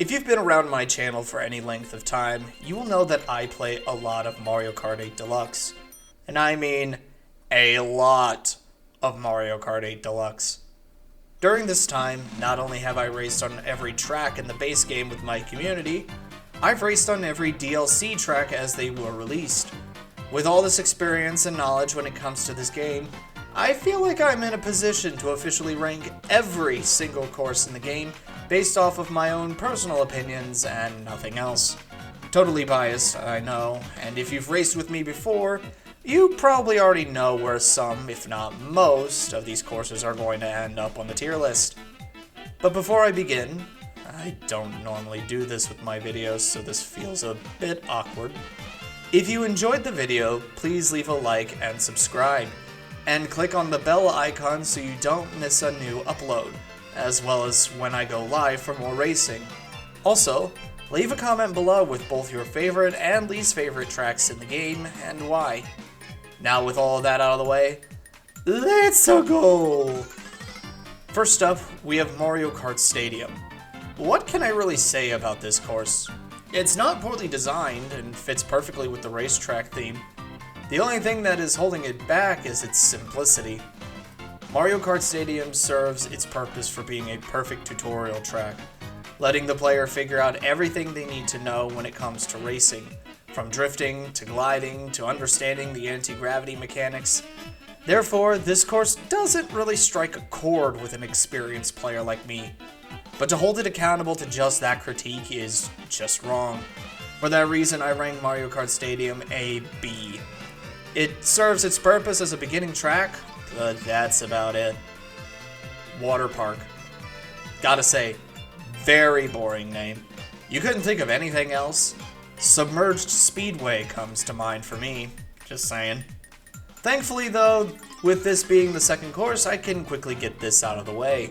If you've been around my channel for any length of time, you will know that I play a lot of Mario Kart 8 Deluxe. And I mean a lot of Mario Kart 8 Deluxe. During this time, not only have I raced on every track in the base game with my community, I've raced on every DLC track as they were released. With all this experience and knowledge when it comes to this game, I feel like I'm in a position to officially rank every single course in the game based off of my own personal opinions and nothing else. Totally biased, I know, and if you've raced with me before, you probably already know where some, if not most, of these courses are going to end up on the tier list. But before I begin, I don't normally do this with my videos, so this feels a bit awkward. If you enjoyed the video, please leave a like and subscribe, and click on the bell icon so you don't miss a new upload, as well as when I go live for more racing. Also, leave a comment below with both your favorite and least favorite tracks in the game and why. Now with all of that out of the way, let's go! First up, we have Mario Kart Stadium. What can I really say about this course? It's not poorly designed and fits perfectly with the racetrack theme. The only thing that is holding it back is its simplicity. Mario Kart Stadium serves its purpose for being a perfect tutorial track, letting the player figure out everything they need to know when it comes to racing, from drifting to gliding to understanding the anti-gravity mechanics. Therefore, this course doesn't really strike a chord with an experienced player like me, but to hold it accountable to just that critique is just wrong. For that reason, I rank Mario Kart Stadium a B. It serves its purpose as a beginning track, but that's about it. Water Park. Gotta say, very boring name. You couldn't think of anything else? Submerged Speedway comes to mind for me, just saying. Thankfully though, with this being the second course, I can quickly get this out of the way.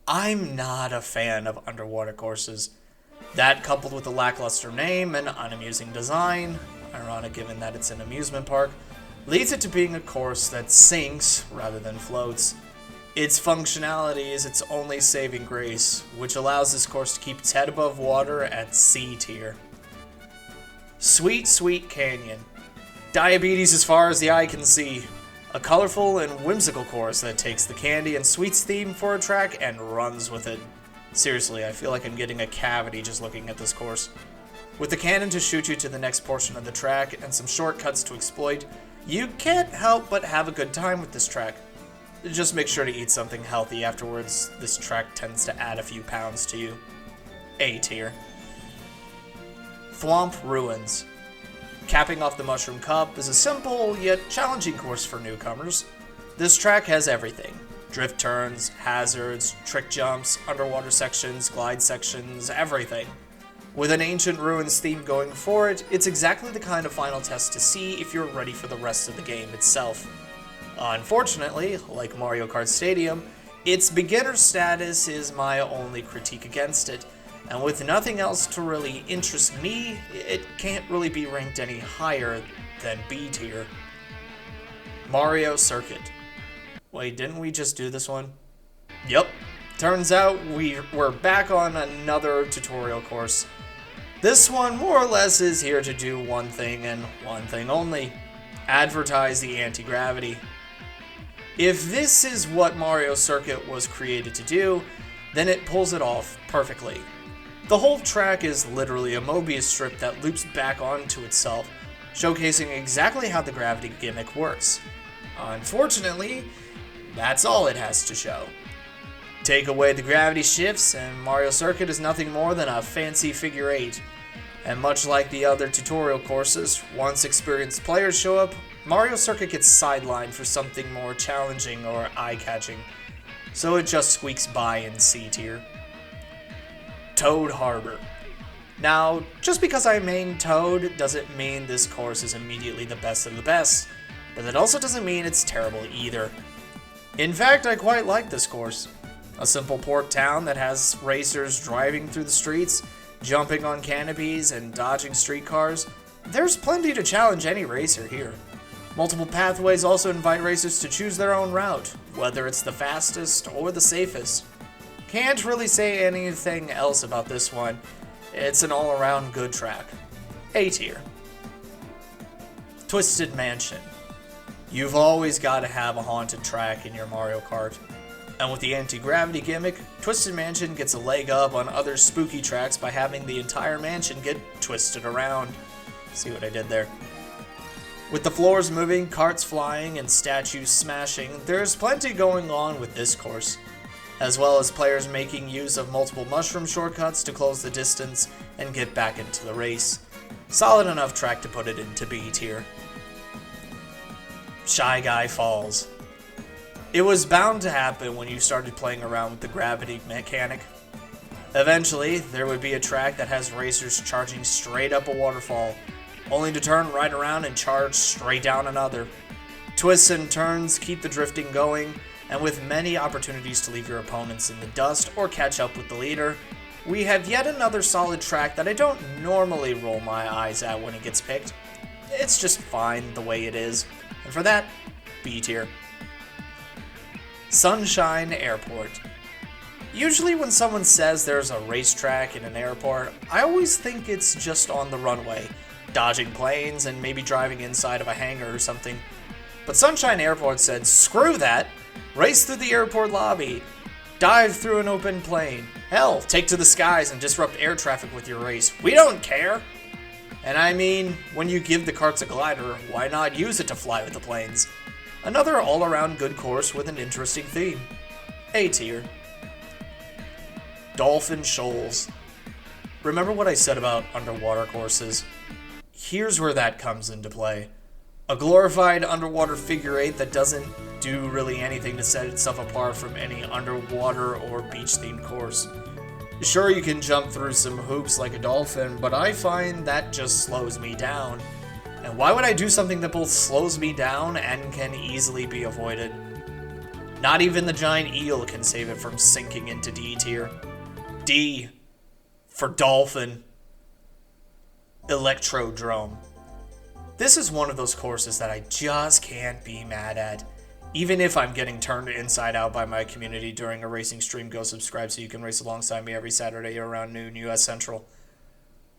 I'm not a fan of underwater courses. That, coupled with a lackluster name and unamusing design, ironic given that it's an amusement park, leads it to being a course that sinks rather than floats. Its functionality is its only saving grace, which allows this course to keep its head above water at C tier. Sweet Sweet Canyon. Diabetes as far as the eye can see. A colorful and whimsical course that takes the candy and sweets theme for a track and runs with it. Seriously, I feel like I'm getting a cavity just looking at this course. With the cannon to shoot you to the next portion of the track and some shortcuts to exploit, you can't help but have a good time with this track. Just make sure to eat something healthy afterwards. This track tends to add a few pounds to you. A tier. Thwomp Ruins. Capping off the Mushroom Cup is a simple yet challenging course for newcomers. This track has everything. Drift turns, hazards, trick jumps, underwater sections, glide sections, everything. With an ancient ruins theme going for it, it's exactly the kind of final test to see if you're ready for the rest of the game itself. Unfortunately, like Mario Kart Stadium, its beginner status is my only critique against it, and with nothing else to really interest me, it can't really be ranked any higher than B tier. Mario Circuit. Wait, didn't we just do this one? Yep. Turns out we're back on another tutorial course. This one more or less is here to do one thing and one thing only. Advertise the anti-gravity. If this is what Mario Circuit was created to do, then it pulls it off perfectly. The whole track is literally a Mobius strip that loops back onto itself, showcasing exactly how the gravity gimmick works. Unfortunately, that's all it has to show. Take away the gravity shifts, and Mario Circuit is nothing more than a fancy figure 8. And much like the other tutorial courses, once experienced players show up, Mario Circuit gets sidelined for something more challenging or eye-catching, so it just squeaks by in C tier. Toad Harbor. Now, just because I main Toad doesn't mean this course is immediately the best of the best, but that also doesn't mean it's terrible either. In fact, I quite like this course. A simple port town that has racers driving through the streets, jumping on canopies, and dodging streetcars. There's plenty to challenge any racer here. Multiple pathways also invite racers to choose their own route, whether it's the fastest or the safest. Can't really say anything else about this one. It's an all-around good track. A tier. Twisted Mansion. You've always got to have a haunted track in your Mario Kart. And with the anti-gravity gimmick, Twisted Mansion gets a leg up on other spooky tracks by having the entire mansion get twisted around. See what I did there? With the floors moving, carts flying, and statues smashing, there's plenty going on with this course, as well as players making use of multiple mushroom shortcuts to close the distance and get back into the race. Solid enough track to put it into B tier. Shy Guy Falls. It was bound to happen when you started playing around with the gravity mechanic. Eventually, there would be a track that has racers charging straight up a waterfall, only to turn right around and charge straight down another. Twists and turns keep the drifting going, and with many opportunities to leave your opponents in the dust or catch up with the leader, we have yet another solid track that I don't normally roll my eyes at when it gets picked. It's just fine the way it is, and for that, B tier. Sunshine Airport. Usually when someone says there's a racetrack in an airport, I always think it's just on the runway, dodging planes and maybe driving inside of a hangar or something. But Sunshine Airport said, screw that, race through the airport lobby, dive through an open plane, hell, take to the skies and disrupt air traffic with your race. We don't care! And I mean, when you give the carts a glider, why not use it to fly with the planes? Another all-around good course with an interesting theme. A tier. Dolphin Shoals. Remember what I said about underwater courses? Here's where that comes into play. A glorified underwater figure eight that doesn't do really anything to set itself apart from any underwater or beach-themed course. Sure, you can jump through some hoops like a dolphin, but I find that just slows me down. And why would I do something that both slows me down and can easily be avoided? Not even the giant eel can save it from sinking into D tier. D for dolphin. Electrodrome. This is one of those courses that I just can't be mad at. Even if I'm getting turned inside out by my community during a racing stream, go subscribe so you can race alongside me every Saturday around noon US Central.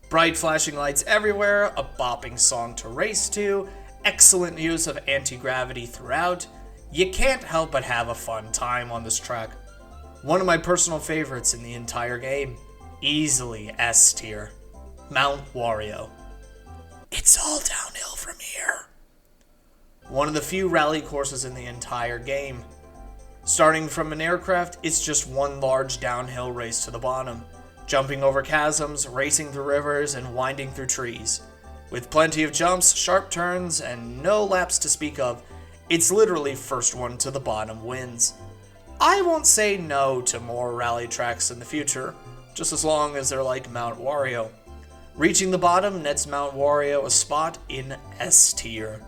Bright flashing lights everywhere, a bopping song to race to, excellent use of anti-gravity throughout. You can't help but have a fun time on this track. One of my personal favorites in the entire game. Easily S tier. Mount Wario. It's all downhill from here. One of the few rally courses in the entire game. Starting from an aircraft, it's just one large downhill race to the bottom, jumping over chasms, racing through rivers, and winding through trees. With plenty of jumps, sharp turns, and no laps to speak of, it's literally first one to the bottom wins. I won't say no to more rally tracks in the future, just as long as they're like Mount Wario. Reaching the bottom nets Mount Wario a spot in S tier.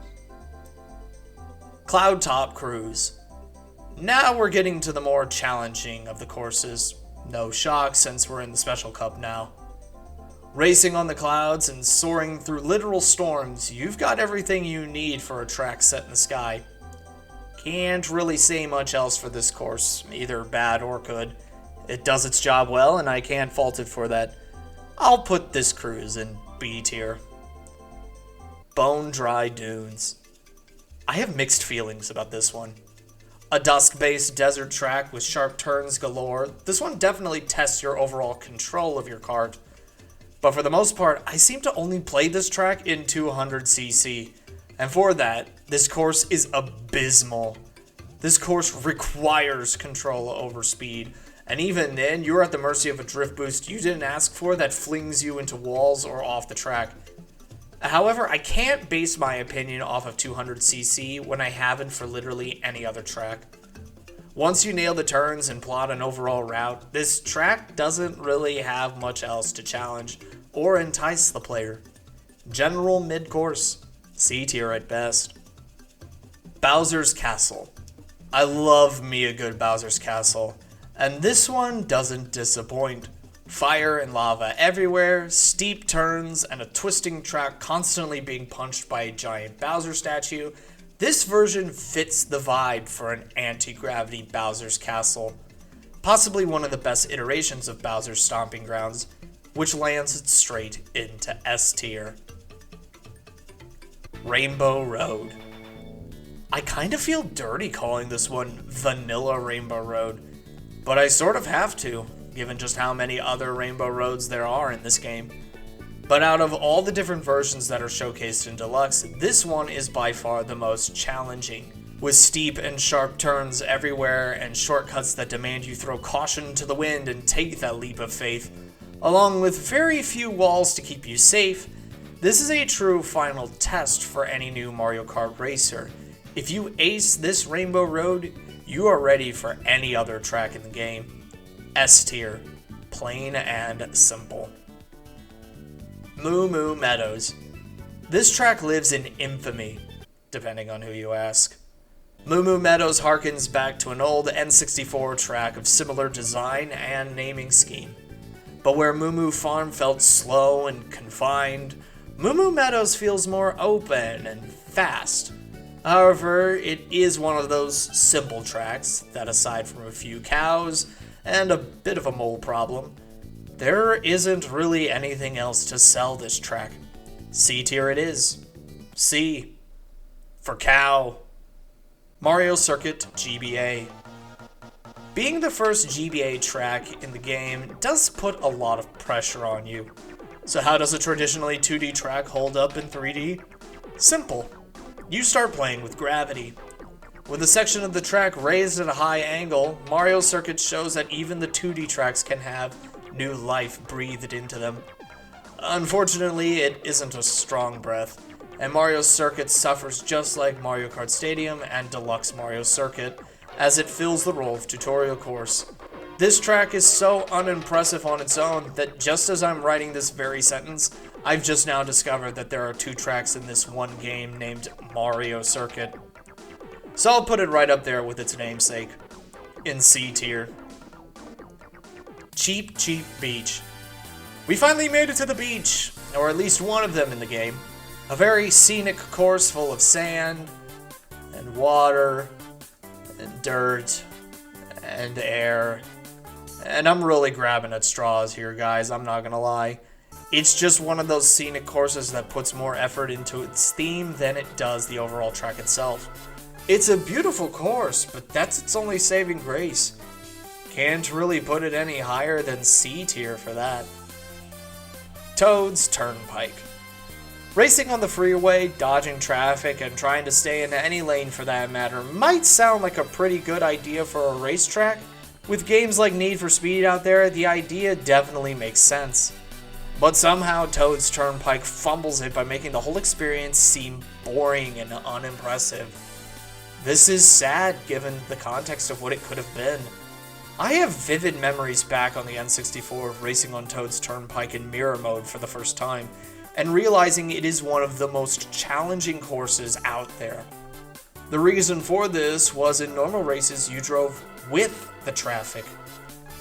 Cloud Top Cruise. Now we're getting to the more challenging of the courses. No shock since we're in the Special Cup now. Racing on the clouds and soaring through literal storms, you've got everything you need for a track set in the sky. Can't really say much else for this course, either bad or good. It does its job well and I can't fault it for that. I'll put this cruise in B tier. Bone Dry Dunes. I have mixed feelings about this one. A dusk-based desert track with sharp turns galore, this one definitely tests your overall control of your kart. But for the most part, I seem to only play this track in 200cc. And for that, this course is abysmal. This course requires control over speed. And even then, you're at the mercy of a drift boost you didn't ask for that flings you into walls or off the track. However, I can't base my opinion off of 200cc when I haven't for literally any other track. Once you nail the turns and plot an overall route, this track doesn't really have much else to challenge or entice the player. General mid-course, C tier at best. Bowser's Castle. I love me a good Bowser's Castle, and this one doesn't disappoint. Fire and lava everywhere, steep turns, and a twisting track constantly being punched by a giant Bowser statue. This version fits the vibe for an anti-gravity Bowser's Castle. possibly one of the best iterations of Bowser's Stomping Grounds, which lands it straight into S tier. Rainbow Road. I kind of feel dirty calling this one Vanilla Rainbow Road, but I sort of have to, given just how many other Rainbow Roads there are in this game. But out of all the different versions that are showcased in Deluxe, this one is by far the most challenging, with steep and sharp turns everywhere and shortcuts that demand you throw caution to the wind and take that leap of faith, along with very few walls to keep you safe. This is a true final test for any new Mario Kart racer. If you ace this Rainbow Road, you are ready for any other track in the game. S tier, plain and simple. Moo Moo Meadows. This track lives in infamy, depending on who you ask. Moo Moo Meadows harkens back to an old N64 track of similar design and naming scheme. But where Moo Moo Farm felt slow and confined, Moo Moo Meadows feels more open and fast. However, it is one of those simple tracks that, aside from a few cows and a bit of a mole problem, there isn't really anything else to sell this track. C tier it is. C for cow. Mario Circuit GBA. Being the first GBA track in the game does put a lot of pressure on you. So how does a traditionally 2D track hold up in 3D? Simple. You start playing with gravity. With a section of the track raised at a high angle, Mario Circuit shows that even the 2D tracks can have new life breathed into them. Unfortunately, it isn't a strong breath, and Mario Circuit suffers just like Mario Kart Stadium and Deluxe Mario Circuit, as it fills the role of tutorial course. This track is so unimpressive on its own that just as I'm writing this very sentence, I've just now discovered that there are 2 tracks in this one game named Mario Circuit. So I'll put it right up there with its namesake, in C tier. Cheep Cheep Beach. We finally made it to the beach, or at least one of them in the game. A very scenic course full of sand, and water, and dirt, and air. And I'm really grabbing at straws here, guys, I'm not gonna lie. It's just one of those scenic courses that puts more effort into its theme than it does the overall track itself. It's a beautiful course, but that's its only saving grace. Can't really put it any higher than C tier for that. Toad's Turnpike. Racing on the freeway, dodging traffic, and trying to stay in any lane for that matter might sound like a pretty good idea for a racetrack. With games like Need for Speed out there, the idea definitely makes sense. But somehow Toad's Turnpike fumbles it by making the whole experience seem boring and unimpressive. This is sad given the context of what it could have been. I have vivid memories back on the N64 of racing on Toad's Turnpike in mirror mode for the first time, and realizing it is one of the most challenging courses out there. The reason for this was in normal races you drove with the traffic.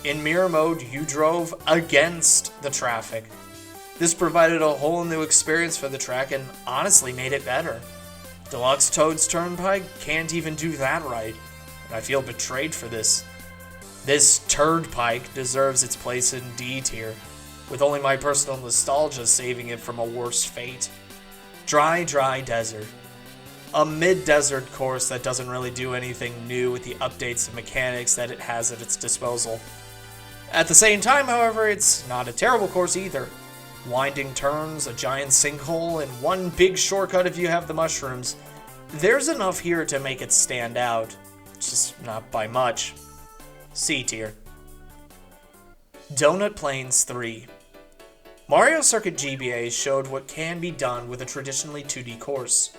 In mirror mode you drove against the traffic. This provided a whole new experience for the track and honestly made it better. Deluxe Toad's Turnpike can't even do that right, and I feel betrayed for this. This Turdpike deserves its place in D tier, with only my personal nostalgia saving it from a worse fate. Dry Desert. A mid-desert course that doesn't really do anything new with the updates and mechanics that it has at its disposal. At the same time, however, it's not a terrible course either. Winding turns, a giant sinkhole, and one big shortcut if you have the mushrooms. There's enough here to make it stand out, just not by much. C tier. Donut Plains 3. Mario Circuit GBA showed what can be done with a traditionally 2D course.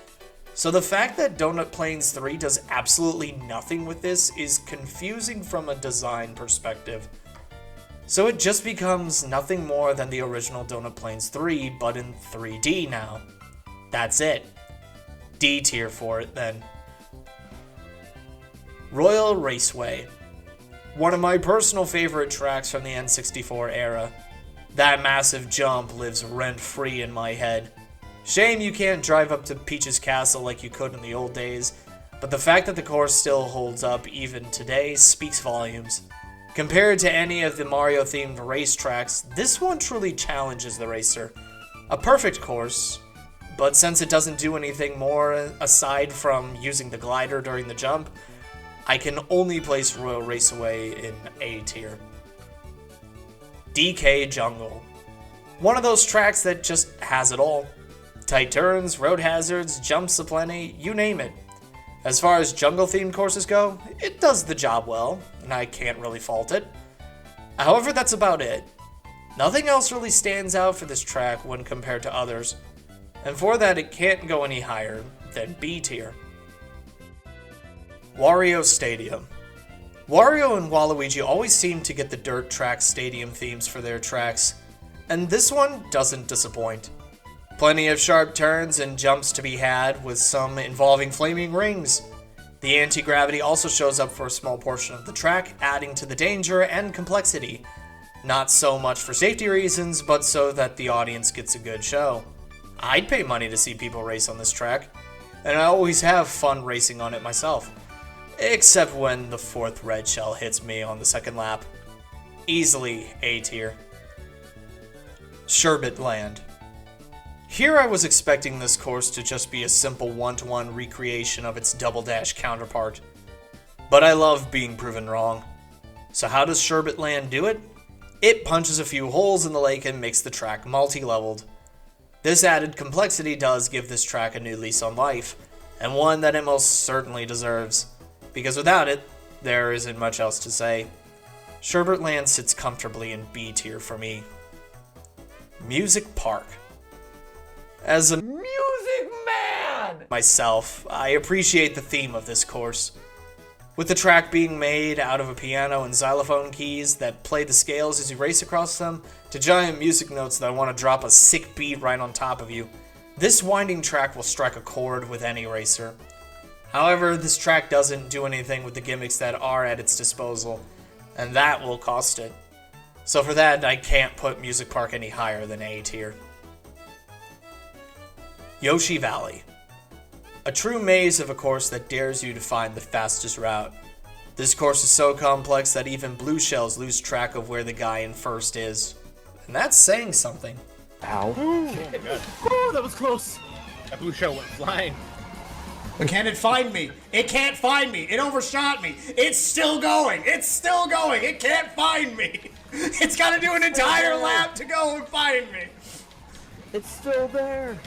So the fact that Donut Plains 3 does absolutely nothing with this is confusing from a design perspective. So it just becomes nothing more than the original Donut Plains 3, but in 3D now. That's it. D tier for it then. Royal Raceway. One of my personal favorite tracks from the N64 era. That massive jump lives rent-free in my head. Shame you can't drive up to Peach's castle like you could in the old days, but the fact that the course still holds up even today speaks volumes. Compared to any of the Mario-themed racetracks, this one truly challenges the racer. A perfect course, but since it doesn't do anything more aside from using the glider during the jump, I can only place Royal Raceway in A tier. DK Jungle. One of those tracks that just has it all. Tight turns, road hazards, jumps aplenty, you name it. As far as jungle-themed courses go, it does the job well, and I can't really fault it. However, that's about it. Nothing else really stands out for this track when compared to others, and for that it can't go any higher than B tier. Wario Stadium. Wario and Waluigi always seem to get the dirt track stadium themes for their tracks, and this one doesn't disappoint. Plenty of sharp turns and jumps to be had, with some involving flaming rings. The anti-gravity also shows up for a small portion of the track, adding to the danger and complexity. Not so much for safety reasons, but so that the audience gets a good show. I'd pay money to see people race on this track, and I always have fun racing on it myself. Except when the fourth red shell hits me on the second lap. Easily A tier. Sherbet Land. Here I was expecting this course to just be a simple one-to-one recreation of its Double Dash counterpart. But I love being proven wrong. So how does Sherbet Land do it? It punches a few holes in the lake and makes the track multi-leveled. This added complexity does give this track a new lease on life, and one that it most certainly deserves. Because without it, there isn't much else to say. Sherbet Land sits comfortably in B tier for me. Music Park. As a music man myself, I appreciate the theme of this course. With the track being made out of a piano and xylophone keys that play the scales as you race across them, to giant music notes that want to drop a sick beat right on top of you, this winding track will strike a chord with any racer. However, this track doesn't do anything with the gimmicks that are at its disposal, and that will cost it. So for that, I can't put Music Park any higher than A tier. Yoshi Valley. A true maze of a course that dares you to find the fastest route. This course is so complex that even blue shells lose track of where the guy in first is. And that's saying something. Ow. Oh, that was close. That blue shell went flying. Can it find me? It can't find me. It overshot me. It's still going. It's still going. It can't find me. It's got to do an entire lap to go and find me. It's still there.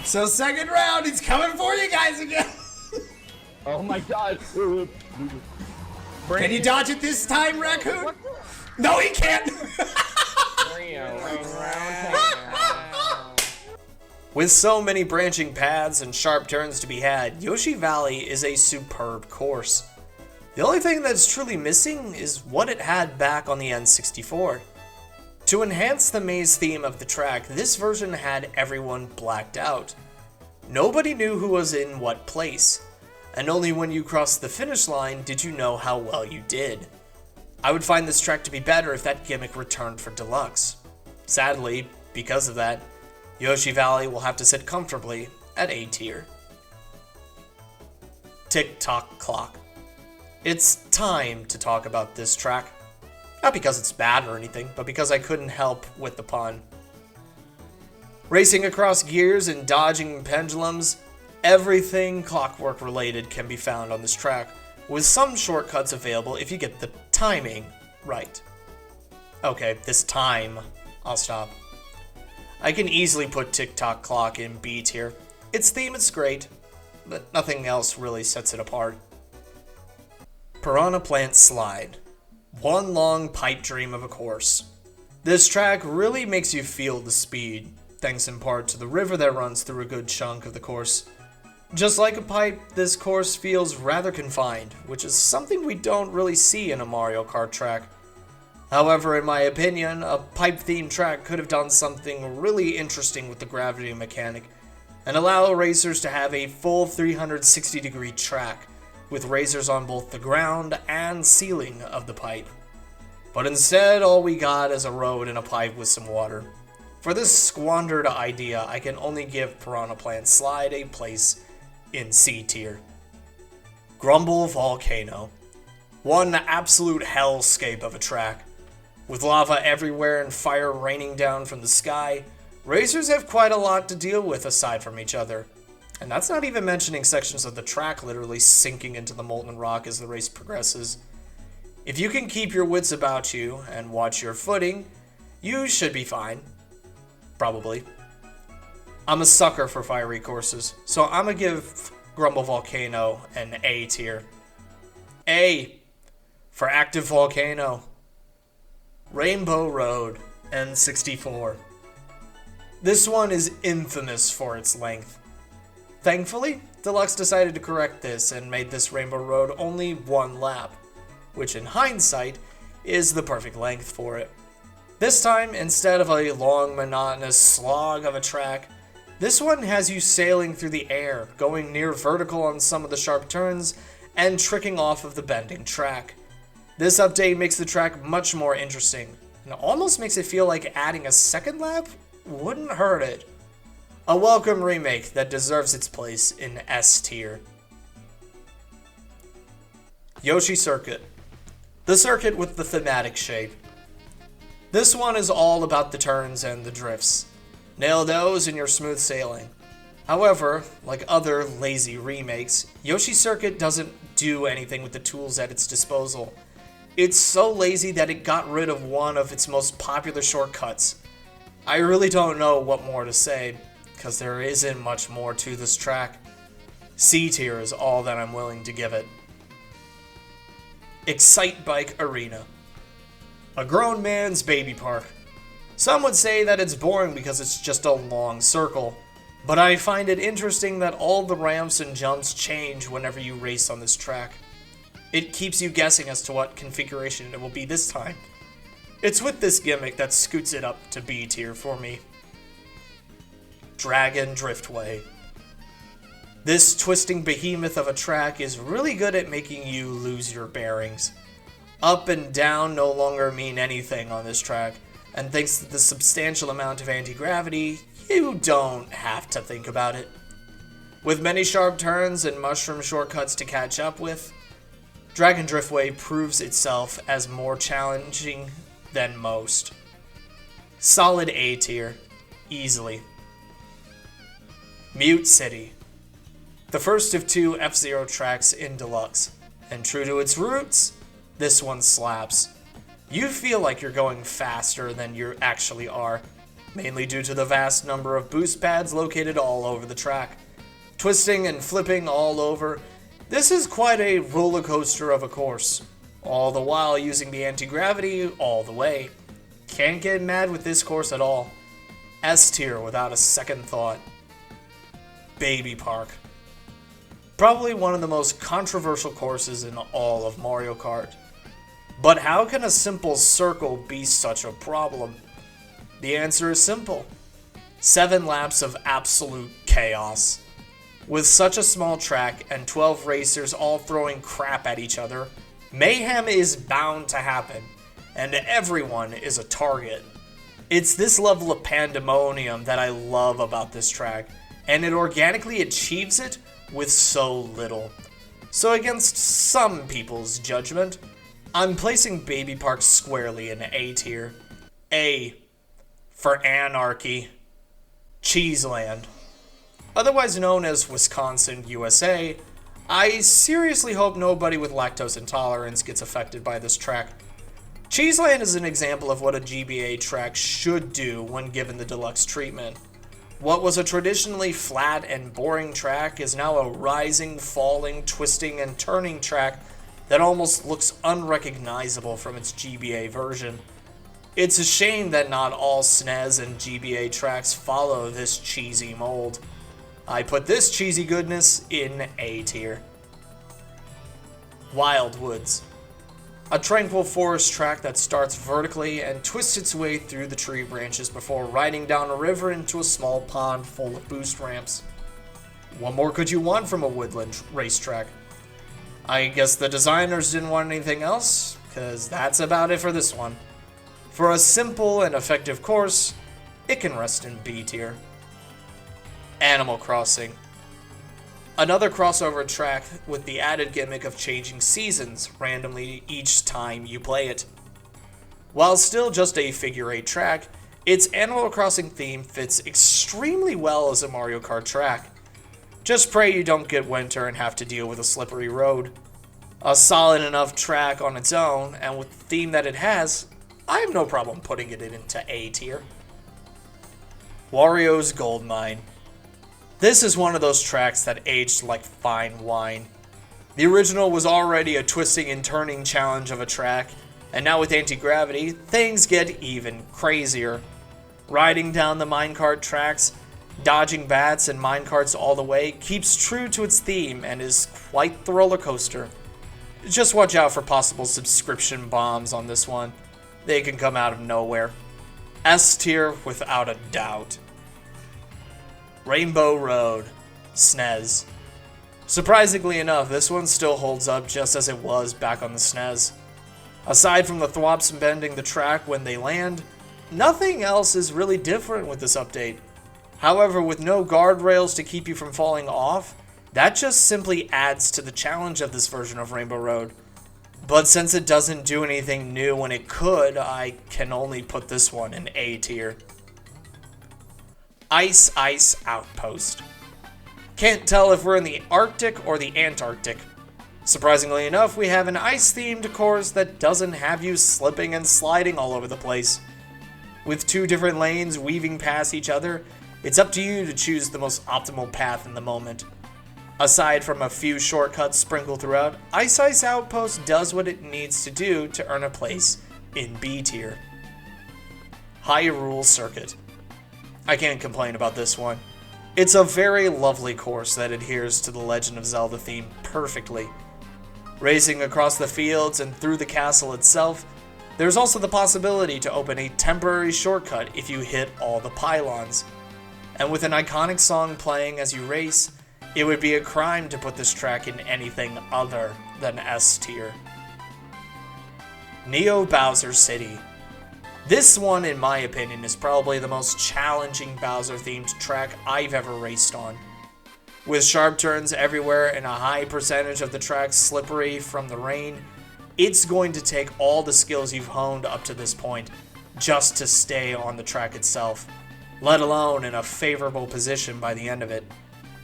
So second round, he's coming for you guys again. Oh my god. Can you dodge it this time, Raccoon? No, he can't. With so many branching paths and sharp turns to be had, Yoshi Valley is a superb course. The only thing that's truly missing is what it had back on the N64. To enhance the maze theme of the track, this version had everyone blacked out. Nobody knew who was in what place, and only when you crossed the finish line did you know how well you did. I would find this track to be better if that gimmick returned for Deluxe. Sadly, because of that, Yoshi Valley will have to sit comfortably at A tier. Tick-Tock Clock. It's time to talk about this track. Not because it's bad or anything, but because I couldn't help with the pun. Racing across gears and dodging pendulums, everything clockwork related can be found on this track, with some shortcuts available if you get the timing right. Okay, this time, I'll stop. I can easily put Tick-Tock Clock in B tier. Its theme is great, but nothing else really sets it apart. Piranha Plant Slide. One long pipe dream of a course. This track really makes you feel the speed, thanks in part to the river that runs through a good chunk of the course. Just like a pipe, this course feels rather confined, which is something we don't really see in a Mario Kart track. However, in my opinion, a pipe-themed track could have done something really interesting with the gravity mechanic, and allow racers to have a full 360-degree track, with racers on both the ground and ceiling of the pipe. But instead, all we got is a road and a pipe with some water. For this squandered idea, I can only give Piranha Plant Slide a place in C tier. Grumble Volcano. One absolute hellscape of a track. With lava everywhere and fire raining down from the sky, racers have quite a lot to deal with aside from each other. And that's not even mentioning sections of the track literally sinking into the molten rock as the race progresses. If you can keep your wits about you and watch your footing, you should be fine. Probably. I'm a sucker for fiery courses, so I'm gonna give Grumble Volcano an A tier. A for Active Volcano. Rainbow Road, N64. This one is infamous for its length. Thankfully, Deluxe decided to correct this and made this Rainbow Road only one lap, which in hindsight is the perfect length for it. This time, instead of a long, monotonous slog of a track, this one has you sailing through the air, going near vertical on some of the sharp turns, and tricking off of the bending track. This update makes the track much more interesting, and almost makes it feel like adding a second lap wouldn't hurt it. A welcome remake that deserves its place in S tier. Yoshi Circuit. The circuit with the thematic shape. This one is all about the turns and the drifts. Nail those and you're smooth sailing. However, like other lazy remakes, Yoshi Circuit doesn't do anything with the tools at its disposal. It's so lazy that it got rid of one of its most popular shortcuts. I really don't know what more to say, because there isn't much more to this track. C tier is all that I'm willing to give it. Excite Bike Arena. A grown man's baby park. Some would say that it's boring because it's just a long circle, but I find it interesting that all the ramps and jumps change whenever you race on this track. It keeps you guessing as to what configuration it will be this time. It's with this gimmick that scoots it up to B tier for me. Dragon Driftway. This twisting behemoth of a track is really good at making you lose your bearings. Up and down no longer mean anything on this track, and thanks to the substantial amount of anti-gravity, you don't have to think about it. With many sharp turns and mushroom shortcuts to catch up with, Dragon Driftway proves itself as more challenging than most. Solid A tier, easily. Mute City. The first of two F-Zero tracks in Deluxe, and true to its roots, this one slaps. You feel like you're going faster than you actually are, mainly due to the vast number of boost pads located all over the track. Twisting and flipping all over, this is quite a roller coaster of a course, all the while using the anti-gravity all the way. Can't get mad with this course at all. S tier without a second thought. Baby Park. Probably one of the most controversial courses in all of Mario Kart. But how can a simple circle be such a problem? The answer is simple. 7 laps of absolute chaos. With such a small track and 12 racers all throwing crap at each other, mayhem is bound to happen, and everyone is a target. It's this level of pandemonium that I love about this track, and it organically achieves it with so little. So against some people's judgment, I'm placing Baby Park squarely in A tier. A for Anarchy. Cheeseland. Otherwise known as Wisconsin, USA, I seriously hope nobody with lactose intolerance gets affected by this track. Cheeseland is an example of what a GBA track should do when given the deluxe treatment. What was a traditionally flat and boring track is now a rising, falling, twisting, and turning track that almost looks unrecognizable from its GBA version. It's a shame that not all SNES and GBA tracks follow this cheesy mold. I put this cheesy goodness in A tier. Wild Woods. A tranquil forest track that starts vertically and twists its way through the tree branches before riding down a river into a small pond full of boost ramps. What more could you want from a woodland racetrack? I guess the designers didn't want anything else, because that's about it for this one. For a simple and effective course, it can rest in B tier. Animal Crossing. Another crossover track with the added gimmick of changing seasons randomly each time you play it. While still just a figure 8 track, its Animal Crossing theme fits extremely well as a Mario Kart track. Just pray you don't get winter and have to deal with a slippery road. A solid enough track on its own, and with the theme that it has, I have no problem putting it into A tier. Wario's Gold Mine. This is one of those tracks that aged like fine wine. The original was already a twisting and turning challenge of a track, and now with anti-gravity, things get even crazier. Riding down the minecart tracks, dodging bats and minecarts all the way keeps true to its theme and is quite the roller coaster. Just watch out for possible subscription bombs on this one. They can come out of nowhere. S tier without a doubt. Rainbow Road, SNES. Surprisingly enough, this one still holds up just as it was back on the SNES. Aside from the thwops bending the track when they land, nothing else is really different with this update. However, with no guardrails to keep you from falling off, that just simply adds to the challenge of this version of Rainbow Road. But since it doesn't do anything new when it could, I can only put this one in A tier. Ice Outpost. Can't tell if we're in the Arctic or the Antarctic. Surprisingly enough, we have an ice-themed course that doesn't have you slipping and sliding all over the place. With 2 different lanes weaving past each other, it's up to you to choose the most optimal path in the moment. Aside from a few shortcuts sprinkled throughout, Ice Outpost does what it needs to do to earn a place in B tier. Hyrule Circuit. I can't complain about this one. It's a very lovely course that adheres to the Legend of Zelda theme perfectly. Racing across the fields and through the castle itself, there's also the possibility to open a temporary shortcut if you hit all the pylons. And with an iconic song playing as you race, it would be a crime to put this track in anything other than S tier. Neo Bowser City. This one, in my opinion, is probably the most challenging Bowser-themed track I've ever raced on. With sharp turns everywhere and a high percentage of the track slippery from the rain, it's going to take all the skills you've honed up to this point just to stay on the track itself, let alone in a favorable position by the end of it.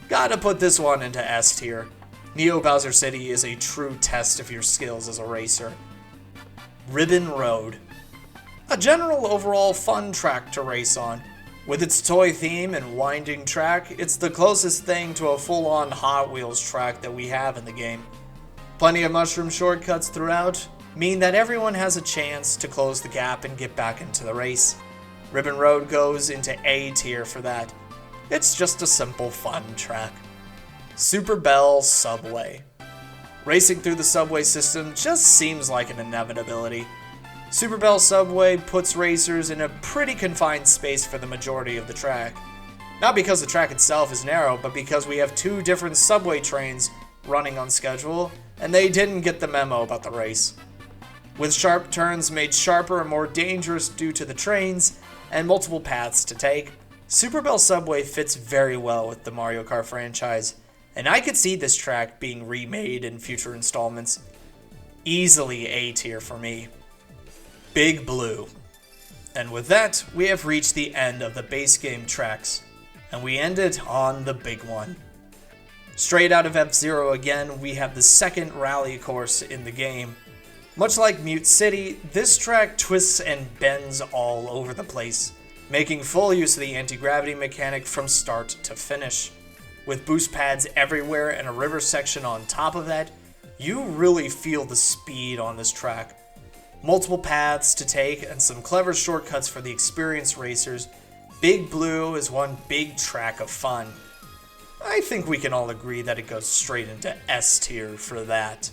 Gotta put this one into S tier. Neo Bowser City is a true test of your skills as a racer. Ribbon Road. A general overall fun track to race on. With its toy theme and winding track, it's the closest thing to a full-on Hot Wheels track that we have in the game. Plenty of mushroom shortcuts throughout mean that everyone has a chance to close the gap and get back into the race. Ribbon Road goes into A tier for that. It's just a simple fun track. Super Bell Subway. Racing through the subway system just seems like an inevitability. Super Bell Subway puts racers in a pretty confined space for the majority of the track. Not because the track itself is narrow, but because we have 2 different subway trains running on schedule, and they didn't get the memo about the race. With sharp turns made sharper and more dangerous due to the trains, and multiple paths to take, Super Bell Subway fits very well with the Mario Kart franchise, and I could see this track being remade in future installments. Easily A tier for me. Big Blue. And with that, we have reached the end of the base game tracks, and we ended on the big one. Straight out of F-Zero again, we have the second rally course in the game. Much like Mute City, this track twists and bends all over the place, making full use of the anti-gravity mechanic from start to finish. With boost pads everywhere and a river section on top of that, you really feel the speed on this track. Multiple paths to take and some clever shortcuts for the experienced racers, Big Blue is one big track of fun. I think we can all agree that it goes straight into S tier for that.